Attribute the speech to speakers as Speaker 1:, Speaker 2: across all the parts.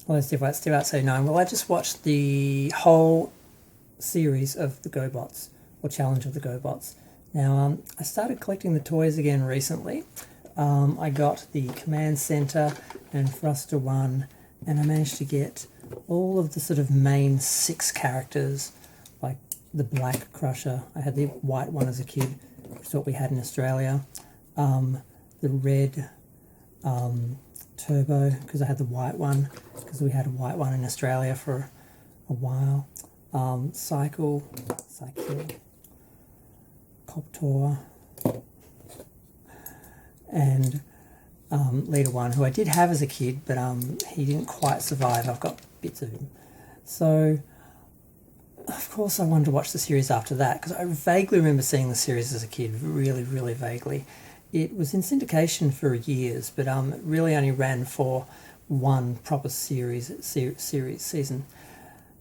Speaker 1: Hello, Steve White, Steve Out 9. Well, I just watched the whole series of the Gobots, or Challenge of the Gobots. Now, I started collecting the toys again recently. I got the Command Center and Thruster 1, and I managed to get all of the sort of main 6 characters, like the Black Crusher. I had the white one as a kid, which is what we had in Australia. The red Turbo, because I had the white one, because we had a white one in Australia for a while. Cycle, Coptor, and Leader 1, who I did have as a kid, but he didn't quite survive. I've got bits of him. So, of course, I wanted to watch the series after that, because I vaguely remember seeing the series as a kid, really, really vaguely. It was in syndication for years, but it really only ran for one proper season.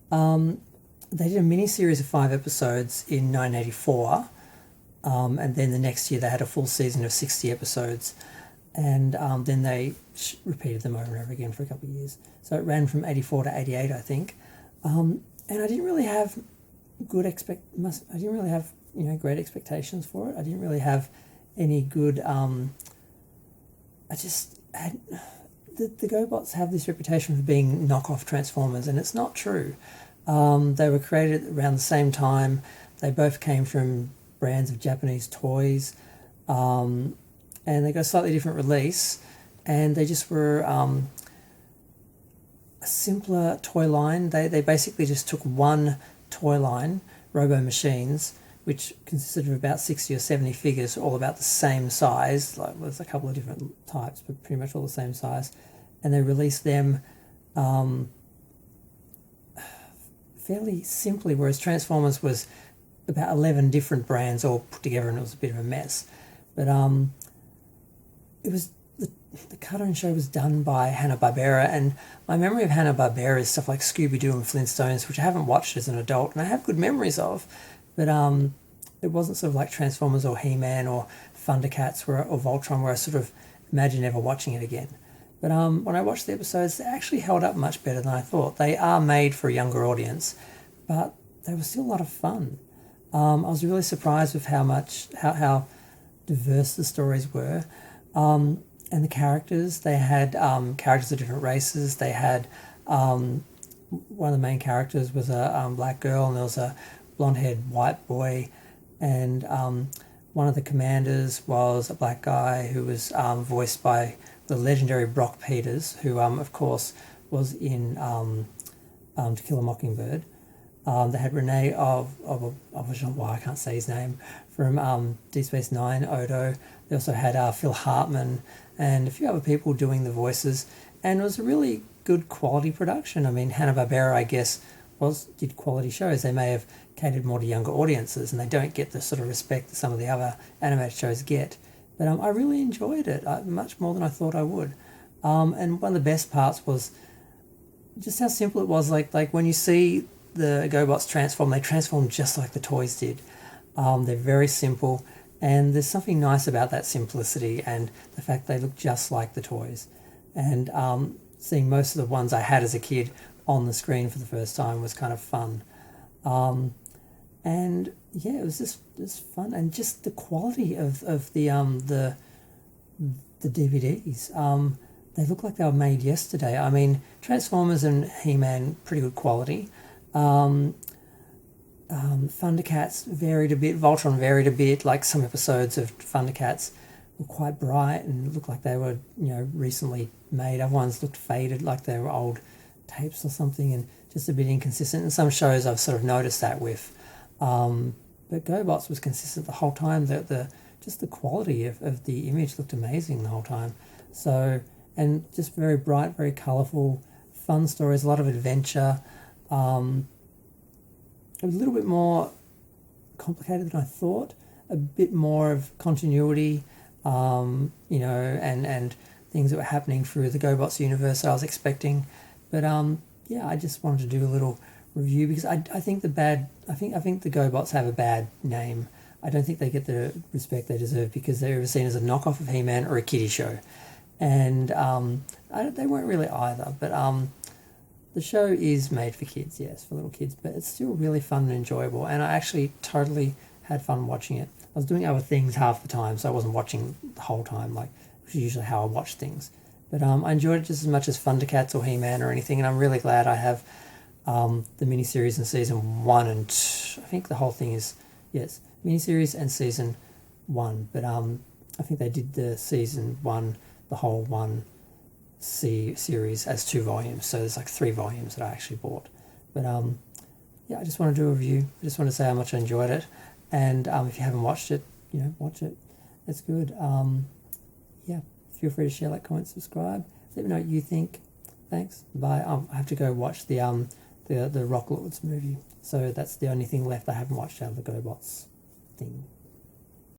Speaker 1: They did a mini-series of 5 episodes in 1984, and then the next year they had a full season of 60 episodes, and then they repeated them over and over again for a couple of years. So it ran from 84 to 88, I think, and I didn't really have great expectations for it. I didn't really have any good. I just had the Gobots have this reputation for being knockoff Transformers, and it's not true. They were created around the same time. They both came from brands of Japanese toys, and they got a slightly different release, and they just were a simpler toy line. They basically just took one toy line, Robo Machines, which consisted of about 60 or 70 figures, all about the same size. Like, there's a couple of different types, but pretty much all the same size. And they released them fairly simply, whereas Transformers was about 11 different brands all put together, and it was a bit of a mess. But it was the cartoon show was done by Hanna-Barbera, and my memory of Hanna-Barbera is stuff like Scooby-Doo and Flintstones, which I haven't watched as an adult, and I have good memories of. But it wasn't sort of like Transformers or He-Man or Thundercats or Voltron, where I sort of imagine never watching it again. But when I watched the episodes, they actually held up much better than I thought. They are made for a younger audience, but they were still a lot of fun. I was really surprised with how diverse the stories were. And the characters, they had characters of different races. They had one of the main characters was a black girl, and there was a blonde-haired white boy, and one of the commanders was a black guy who was voiced by the legendary Brock Peters, who of course was in To Kill a Mockingbird. They had Renee of I can't say his name, from Deep Space Nine, Odo. They also had Phil Hartman and a few other people doing the voices, and it was a really good quality production. I mean, Hanna-Barbera, I guess, did quality shows. They may have catered more to younger audiences, and they don't get the sort of respect that some of the other animated shows get. But I really enjoyed it, much more than I thought I would. And one of the best parts was just how simple it was. Like when you see the Gobots transform, they transform just like the toys did. They're very simple, and there's something nice about that simplicity and the fact they look just like the toys. And seeing most of the ones I had as a kid on the screen for the first time was kind of fun. And yeah, it was just fun, and just the quality of the DVDs. They look like they were made yesterday. I mean, Transformers and He-Man, pretty good quality. Thundercats varied a bit. Voltron varied a bit. Like, some episodes of Thundercats were quite bright and looked like they were, recently made. Other ones looked faded, like they were old tapes or something, and just a bit inconsistent. In some shows I've sort of noticed that with. But Gobots was consistent the whole time. Just the quality of the image looked amazing the whole time. So, and just very bright, very colourful, fun stories, a lot of adventure. It was a little bit more complicated than I thought. A bit more of continuity, and things that were happening through the Gobots universe that I was expecting. But I just wanted to do a little review, because I think the Gobots have a bad name. I don't think they get the respect they deserve, because they're ever seen as a knockoff of He-Man or a kiddie show, and they weren't really either. But the show is made for kids, yes, for little kids, but it's still really fun and enjoyable, and I actually totally had fun watching it. I was doing other things half the time, so I wasn't watching the whole time, like, which is usually how I watch things. But I enjoyed it just as much as Thundercats or He-Man or anything, and I'm really glad I have the miniseries in season 1 and I think the whole thing is, yes, miniseries and season 1. But I think they did the season 1, the whole one series as 2 volumes, so there's like 3 volumes that I actually bought. But yeah, I just want to do a review. I just want to say how much I enjoyed it, and if you haven't watched it, watch it. It's good. Yeah, feel free to share, like, comment, subscribe. Let me know what you think. Thanks. Bye. I have to go watch the Rock Lords movie, so that's the only thing left I haven't watched out of the Gobots thing.